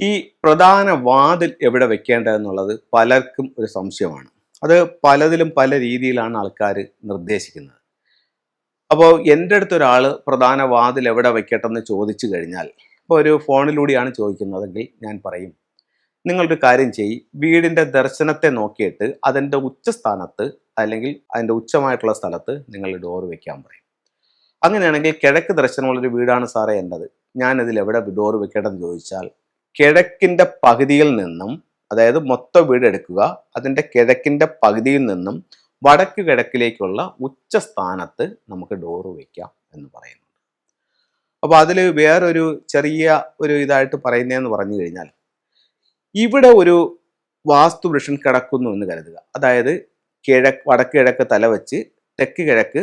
ഈ പ്രധാന വാതിൽ എവിടെ വെക്കേണ്ടതെന്നുള്ളത് പലർക്കും ഒരു സംശയമാണ്. അത് പലതിലും പല രീതിയിലാണ് ആൾക്കാർ നിർദ്ദേശിക്കുന്നത്. അപ്പോൾ എൻ്റെ അടുത്ത് ഒരാൾ പ്രധാന വാതിൽ എവിടെ വെക്കട്ടെന്ന് ചോദിച്ചു കഴിഞ്ഞാൽ, ഇപ്പോൾ ഒരു ഫോണിലൂടെയാണ് ചോദിക്കുന്നതെങ്കിൽ ഞാൻ പറയും, നിങ്ങളൊരു കാര്യം ചെയ്യ്, വീടിൻ്റെ ദർശനത്തെ നോക്കിയിട്ട് അതിൻ്റെ ഉച്ചസ്ഥാനത്ത് അല്ലെങ്കിൽ അതിൻ്റെ ഉച്ചമായിട്ടുള്ള സ്ഥലത്ത് നിങ്ങൾ ഡോർ വെക്കാൻ പറയും. അങ്ങനെയാണെങ്കിൽ കിഴക്ക് ദർശനമുള്ളൊരു വീടാണ് സാറേ എൻ്റെത്, ഞാനതിൽ എവിടെ ഡോർ വെക്കേണ്ടതെന്ന് ചോദിച്ചാൽ, കിഴക്കിൻ്റെ പകുതിയിൽ നിന്നും, അതായത് മൊത്തം വീട് എടുക്കുക, അതിൻ്റെ കിഴക്കിൻ്റെ പകുതിയിൽ നിന്നും വടക്ക് കിഴക്കിലേക്കുള്ള ഉച്ചസ്ഥാനത്ത് നമുക്ക് ഡോറ് വയ്ക്കാം എന്ന് പറയുന്നുണ്ട്. അപ്പോൾ അതിൽ വേറൊരു ചെറിയ ഒരു ഇതായിട്ട് പറയുന്നതെന്ന് പറഞ്ഞു കഴിഞ്ഞാൽ, ഇവിടെ ഒരു വാസ്തുപുരുഷൻ കിടക്കുന്നു എന്ന് കരുതുക. അതായത് വടക്ക് കിഴക്ക് തല വെച്ച് തെക്ക് കിഴക്ക്,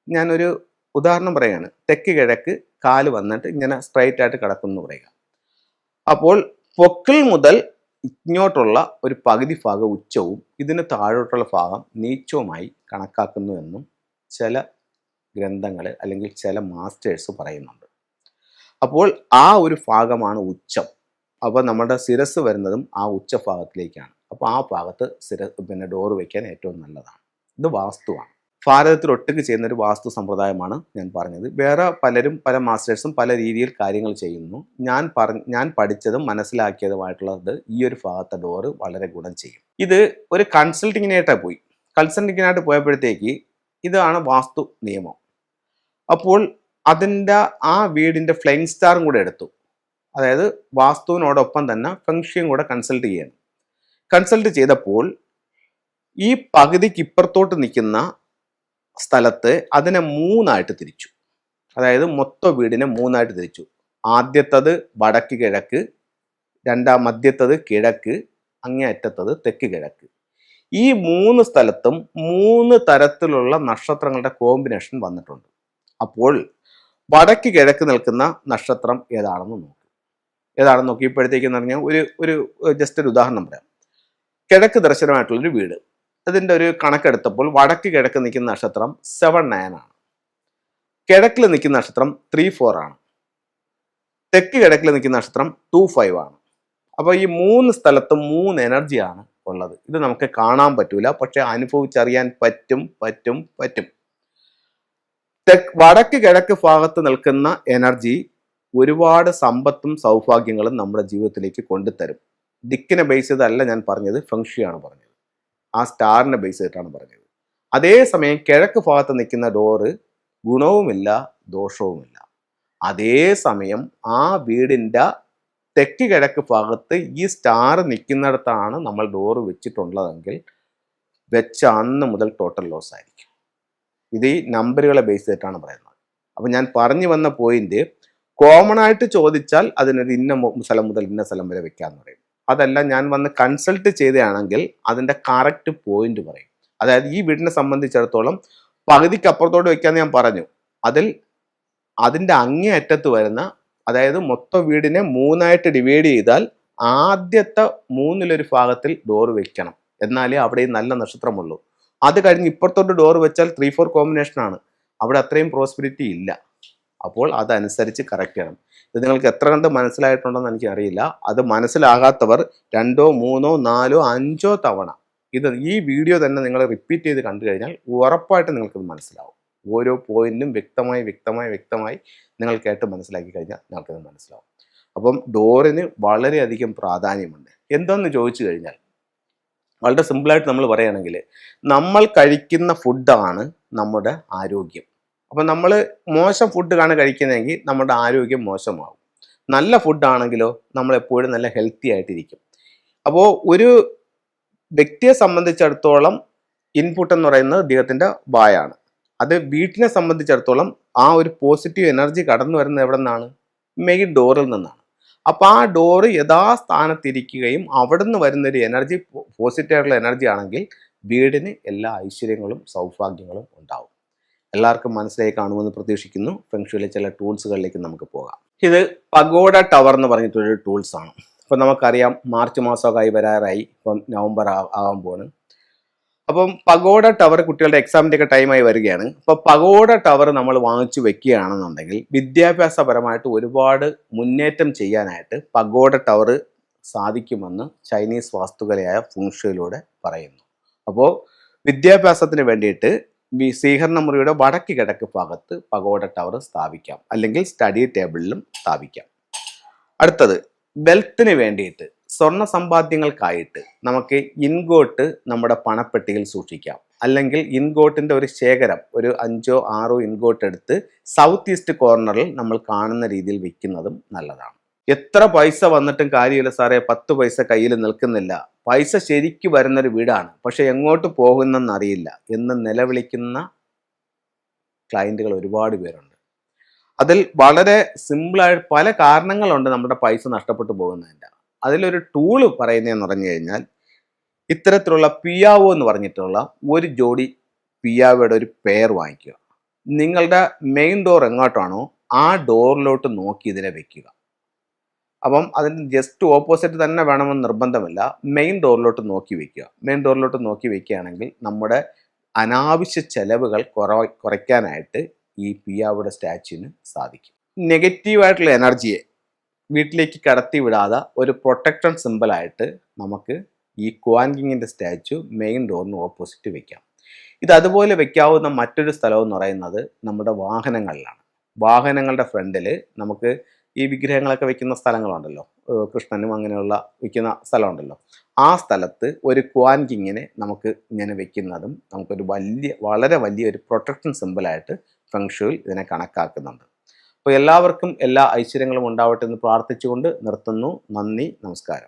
ഞാനൊരു ഉദാഹരണം പറയുകയാണ്, തെക്ക് കിഴക്ക് കാല് വന്നിട്ട് ഇങ്ങനെ സ്ട്രൈറ്റ് ആയിട്ട് കിടക്കുന്നു പറയുക. അപ്പോൾ പൊക്കിൾ മുതൽ ഇങ്ങോട്ടുള്ള ഒരു പകുതി ഭാഗം ഉച്ചവും ഇതിന് താഴോട്ടുള്ള ഭാഗം നീച്ചവുമായി കണക്കാക്കുന്നു എന്നും ചില ഗ്രന്ഥങ്ങൾ അല്ലെങ്കിൽ ചില മാസ്റ്റേഴ്സ് പറയുന്നുണ്ട്. അപ്പോൾ ആ ഒരു ഭാഗമാണ് ഉച്ചം. അപ്പോൾ നമ്മുടെ ശിരസ് വരുന്നതും ആ ഉച്ച ഭാഗത്തിലേക്കാണ്. അപ്പോൾ ആ ഭാഗത്ത് ഡോറ് വയ്ക്കാൻ ഏറ്റവും നല്ലതാണ്. ഇത് വാസ്തുവാണ്. ഭാരതത്തിൽ ഒട്ടുക്ക് ചെയ്യുന്നൊരു വാസ്തു സമ്പ്രദായമാണ് ഞാൻ പറഞ്ഞത്. വേറെ പലരും പല മാസ്റ്റേഴ്സും പല രീതിയിൽ കാര്യങ്ങൾ ചെയ്യുന്നു. ഞാൻ പഠിച്ചതും മനസ്സിലാക്കിയതുമായിട്ടുള്ളത് ഈ ഒരു ഭാഗത്തെ ഡോറ് വളരെ ഗുണം ചെയ്യും. ഇത് ഒരു കൺസൾട്ടിങ്ങിനായിട്ട് പോയപ്പോഴത്തേക്ക് ഇതാണ് വാസ്തു നിയമം. അപ്പോൾ അതിൻ്റെ ആ വീടിൻ്റെ ഫ്ലൈങ് സ്റ്റാറും കൂടെ എടുത്തു. അതായത് വാസ്തുവിനോടൊപ്പം തന്നെ ഫെങ്ഷിയും കൂടെ കൺസൾട്ട് ചെയ്തപ്പോൾ ഈ പകുതിക്ക് ഇപ്പുറത്തോട്ട് നിൽക്കുന്ന സ്ഥലത്ത് അതിനെ മൂന്നായിട്ട് തിരിച്ചു. അതായത് മൊത്തം വീടിനെ മൂന്നായിട്ട് തിരിച്ചു. ആദ്യത്തത് വടക്ക് കിഴക്ക്, മധ്യത്തത് കിഴക്ക്, അങ്ങേയറ്റത്തത് തെക്ക് കിഴക്ക്. ഈ മൂന്ന് സ്ഥലത്തും മൂന്ന് തരത്തിലുള്ള നക്ഷത്രങ്ങളുടെ കോമ്പിനേഷൻ വന്നിട്ടുണ്ട്. അപ്പോൾ വടക്ക് കിഴക്ക് നിൽക്കുന്ന നക്ഷത്രം ഏതാണെന്ന് നോക്കിയപ്പോഴത്തേക്കെന്ന് പറഞ്ഞാൽ ഒരു ജസ്റ്റ് ഒരു ഉദാഹരണം പറയാം. കിഴക്ക് ദർശനമായിട്ടുള്ളൊരു വീട്, അതിൻ്റെ ഒരു കണക്കെടുത്തപ്പോൾ വടക്ക് കിഴക്ക് നിൽക്കുന്ന നക്ഷത്രം 7-9 ആണ്. കിഴക്കിൽ നിൽക്കുന്ന നക്ഷത്രം 3-4 ആണ്. തെക്ക് കിഴക്കിൽ നിൽക്കുന്ന നക്ഷത്രം 2-5 ആണ്. അപ്പോൾ ഈ മൂന്ന് സ്ഥലത്തും 3 എനർജിയാണ് ഉള്ളത്. ഇത് നമുക്ക് കാണാൻ പറ്റൂല, പക്ഷെ അനുഭവിച്ചറിയാൻ പറ്റും. വടക്ക് കിഴക്ക് ഭാഗത്ത് നിൽക്കുന്ന എനർജി ഒരുപാട് സമ്പത്തും സൗഭാഗ്യങ്ങളും നമ്മുടെ ജീവിതത്തിലേക്ക് കൊണ്ടുതരും. ദിക്കിനെ ബേസ് ചെയ്തല്ല ഞാൻ പറഞ്ഞത്, ഫെങ്ഷിയാണ് പറഞ്ഞത്. ആ സ്റ്റാറിനെ ബേസ് ചെയ്തിട്ടാണ് പറഞ്ഞത്. അതേസമയം കിഴക്ക് ഭാഗത്ത് നിൽക്കുന്ന ഡോറ് ഗുണവുമില്ല ദോഷവുമില്ല. അതേസമയം ആ വീടിൻ്റെ തെക്ക് കിഴക്ക് ഭാഗത്ത് ഈ സ്റ്റാർ നിൽക്കുന്നിടത്താണ് നമ്മൾ ഡോറ് വെച്ചിട്ടുള്ളതെങ്കിൽ വെച്ച അന്ന് മുതൽ ടോട്ടൽ ലോസ് ആയിരിക്കും. ഇത് ഈ നമ്പറുകളെ ബേസ് ചെയ്തിട്ടാണ് പറയുന്നത്. അപ്പം ഞാൻ പറഞ്ഞു വന്ന പോയിന്റ്, കോമൺ ആയിട്ട് ചോദിച്ചാൽ അതിനൊരു ഇന്ന സ്ഥലം മുതൽ ഇന്ന സ്ഥലം വരെ വെക്കാമെന്ന് പറയും. അതല്ല, ഞാൻ വന്ന് കൺസൾട്ട് ചെയ്തതാണെങ്കിൽ അതിൻ്റെ കറക്റ്റ് പോയിന്റ് പറയും. അതായത് ഈ വീടിനെ സംബന്ധിച്ചിടത്തോളം പകുതിക്ക് അപ്പുറത്തോട്ട് വെക്കാമെന്ന് ഞാൻ പറഞ്ഞു. അതിൻ്റെ അങ്ങേ അറ്റത്ത് വരുന്ന, അതായത് മൊത്തം വീടിനെ മൂന്നായിട്ട് ഡിവൈഡ് ചെയ്താൽ ആദ്യത്തെ മൂന്നിലൊരു ഭാഗത്തിൽ ഡോറ് വെക്കണം. എന്നാലേ അവിടെ നല്ല നക്ഷത്രമുള്ളൂ. അത് കഴിഞ്ഞ് ഇപ്പുറത്തോട്ട് ഡോറ് വെച്ചാൽ 3-4 കോമ്പിനേഷനാണ്. അവിടെ അത്രയും പ്രോസ്പെരിറ്റി ഇല്ല. അപ്പോൾ അതനുസരിച്ച് കറക്റ്റ് ചെയ്യണം. ഇത് നിങ്ങൾക്ക് എത്ര കണ്ട് മനസ്സിലായിട്ടുണ്ടെന്ന് എനിക്കറിയില്ല. അത് മനസ്സിലാകാത്തവർ 2, 3, 4, 5 തവണ ഈ വീഡിയോ തന്നെ നിങ്ങൾ റിപ്പീറ്റ് ചെയ്ത് കണ്ടു കഴിഞ്ഞാൽ ഉറപ്പായിട്ട് നിങ്ങൾക്കിത് മനസ്സിലാവും. ഓരോ പോയിന്റും വ്യക്തമായി നിങ്ങൾ കേട്ട് മനസ്സിലാക്കി കഴിഞ്ഞാൽ നിങ്ങൾക്കിത് മനസ്സിലാവും. അപ്പം ഡോറിന് വളരെയധികം പ്രാധാന്യമുണ്ട്. എന്തെന്ന് ചോദിച്ചു കഴിഞ്ഞാൽ വളരെ സിമ്പിളായിട്ട് നമ്മൾ പറയുകയാണെങ്കിൽ, നമ്മൾ കഴിക്കുന്ന ഫുഡാണ് നമ്മുടെ ആരോഗ്യം. അപ്പം നമ്മൾ മോശം ഫുഡാണ് കഴിക്കുന്നതെങ്കിൽ നമ്മുടെ ആരോഗ്യം മോശമാകും. നല്ല ഫുഡാണെങ്കിലോ നമ്മളെപ്പോഴും നല്ല ഹെൽത്തി ആയിട്ടിരിക്കും. അപ്പോൾ ഒരു വ്യക്തിയെ സംബന്ധിച്ചിടത്തോളം ഇൻപുട്ട് എന്ന് പറയുന്നത് അദ്ദേഹത്തിൻ്റെ വായാണ്. അത് വീട്ടിനെ സംബന്ധിച്ചിടത്തോളം ആ ഒരു പോസിറ്റീവ് എനർജി കടന്നു വരുന്നത് എവിടെ നിന്നാണ്? മെയിൻ ഡോറിൽ നിന്നാണ്. അപ്പോൾ ആ ഡോറ് യഥാസ്ഥാനത്തിരിക്കുകയും അവിടെ നിന്ന് വരുന്നൊരു എനർജി പോസിറ്റീവായിട്ടുള്ള എനർജി ആണെങ്കിൽ വീടിന് എല്ലാ ഐശ്വര്യങ്ങളും സൗഭാഗ്യങ്ങളും ഉണ്ടാവും. എല്ലാവർക്കും മനസ്സിലായി കാണുമെന്ന് പ്രതീക്ഷിക്കുന്നു. ഫെങ്ഷുയിലെ ചില ടൂൾസുകളിലേക്ക് നമുക്ക് പോകാം. ഇത് പഗോഡ ടവർ എന്ന് പറഞ്ഞിട്ടൊരു ടൂൾസാണ്. അപ്പോൾ നമുക്കറിയാം, മാർച്ച് മാസമൊക്കെ വരാറായി. ഇപ്പം നവംബർ ആകാൻ പോവാണ്. അപ്പം പഗോഡ ടവർ കുട്ടികളുടെ എക്സാമിൻ്റെ ഒക്കെ ടൈമായി വരികയാണ്. അപ്പോൾ പഗോഡ ടവർ നമ്മൾ വാങ്ങിച്ചു വെക്കുകയാണെന്നുണ്ടെങ്കിൽ വിദ്യാഭ്യാസപരമായിട്ട് ഒരുപാട് മുന്നേറ്റം ചെയ്യാനായിട്ട് പഗോഡ ടവർ സാധിക്കുമെന്ന് ചൈനീസ് വാസ്തുകലയായ ഫുങ്ഷുയിലൂടെ പറയുന്നു. അപ്പോൾ വിദ്യാഭ്യാസത്തിന് വേണ്ടിയിട്ട് സ്വീകരണ മുറിയുടെ വടക്ക് കിഴക്ക് ഭാഗത്ത് പഗോഡ ടവർ സ്ഥാപിക്കാം, അല്ലെങ്കിൽ സ്റ്റഡി ടേബിളിലും സ്ഥാപിക്കാം. അടുത്തത് വെൽത്തിന് വേണ്ടിയിട്ട്, സ്വർണ്ണ സമ്പാദ്യങ്ങൾക്കായിട്ട് നമുക്ക് ഇൻഗോട്ട് നമ്മുടെ പണപ്പെട്ടിയിൽ സൂക്ഷിക്കാം. അല്ലെങ്കിൽ ഇൻഗോട്ടിൻ്റെ ഒരു ശേഖരം, ഒരു 5-6 ഇൻഗോട്ട് എടുത്ത് സൗത്ത് ഈസ്റ്റ് കോർണറിൽ നമ്മൾ കാണുന്ന രീതിയിൽ വിൽക്കുന്നതും നല്ലതാണ്. എത്ര പൈസ വന്നിട്ടും കാര്യമില്ല സാറേ, 10 പൈസ കയ്യിൽ നിൽക്കുന്നില്ല, പൈസ ശരിക്ക് വരുന്നൊരു വീടാണ്, പക്ഷെ എങ്ങോട്ട് പോകുന്നെന്നറിയില്ല എന്ന് നിലവിളിക്കുന്ന ക്ലയൻറ്റുകൾ ഒരുപാട് പേരുണ്ട്. അതിൽ വളരെ സിമ്പിളായ പല കാരണങ്ങളുണ്ട് നമ്മുടെ പൈസ നഷ്ടപ്പെട്ടു പോകുന്നതിൻ്റെ. അതിലൊരു ടൂള് പറയുന്നതെന്ന് പറഞ്ഞു കഴിഞ്ഞാൽ, ഇത്തരത്തിലുള്ള പിയാവോ എന്ന് പറഞ്ഞിട്ടുള്ള ഒരു ജോഡി പിയാവോയുടെ ഒരു പെയർ വാങ്ങിക്കുക. നിങ്ങളുടെ മെയിൻ ഡോർ എങ്ങോട്ടാണോ ആ ഡോറിലോട്ട് നോക്കി ഇതിനെ വെക്കുക. അപ്പം അതിന് ജസ്റ്റ് ഓപ്പോസിറ്റ് തന്നെ വേണമെന്ന് നിർബന്ധമില്ല, മെയിൻ ഡോറിലോട്ട് നോക്കി വെക്കുക. മെയിൻ ഡോറിലോട്ട് നോക്കി വെക്കുകയാണെങ്കിൽ നമ്മുടെ അനാവശ്യ ചെലവുകൾ കുറയ്ക്കാനായിട്ട് ഈ പിയാവോയുടെ സ്റ്റാച്യുവിന് സാധിക്കും. നെഗറ്റീവായിട്ടുള്ള എനർജിയെ വീട്ടിലേക്ക് കടത്തി വിടാതെ ഒരു പ്രൊട്ടക്ഷൻ സിമ്പിളായിട്ട് നമുക്ക് ഈ ക്വാൻകിങ്ങിൻ്റെ സ്റ്റാച്ചു മെയിൻ ഡോറിന് ഓപ്പോസിറ്റ് വെക്കാം. ഇത് അതുപോലെ വെക്കാവുന്ന മറ്റൊരു സ്ഥലം എന്ന് പറയുന്നത് നമ്മുടെ വാഹനങ്ങളിലാണ്. വാഹനങ്ങളുടെ ഫ്രണ്ടിൽ നമുക്ക് ഈ വിഗ്രഹങ്ങളൊക്കെ വെക്കുന്ന സ്ഥലങ്ങളുണ്ടല്ലോ, കൃഷ്ണനും അങ്ങനെയുള്ള വെക്കുന്ന സ്ഥലമുണ്ടല്ലോ, ആ സ്ഥലത്ത് ഒരു ക്വാൻകിങ്ങിനെ നമുക്ക് ഇങ്ങനെ വെക്കുന്നതും നമുക്കൊരു വളരെ വലിയൊരു പ്രൊട്ടക്ഷൻ സിമ്പിളായിട്ട് ഫെങ്ഷുയിൽ ഇതിനെ കണക്കാക്കുന്നുണ്ട്. അപ്പോൾ എല്ലാവർക്കും എല്ലാ ഐശ്വര്യങ്ങളും ഉണ്ടാവട്ടെ എന്ന് പ്രാർത്ഥിച്ചുകൊണ്ട് നിർത്തുന്നു. നന്ദി, നമസ്കാരം.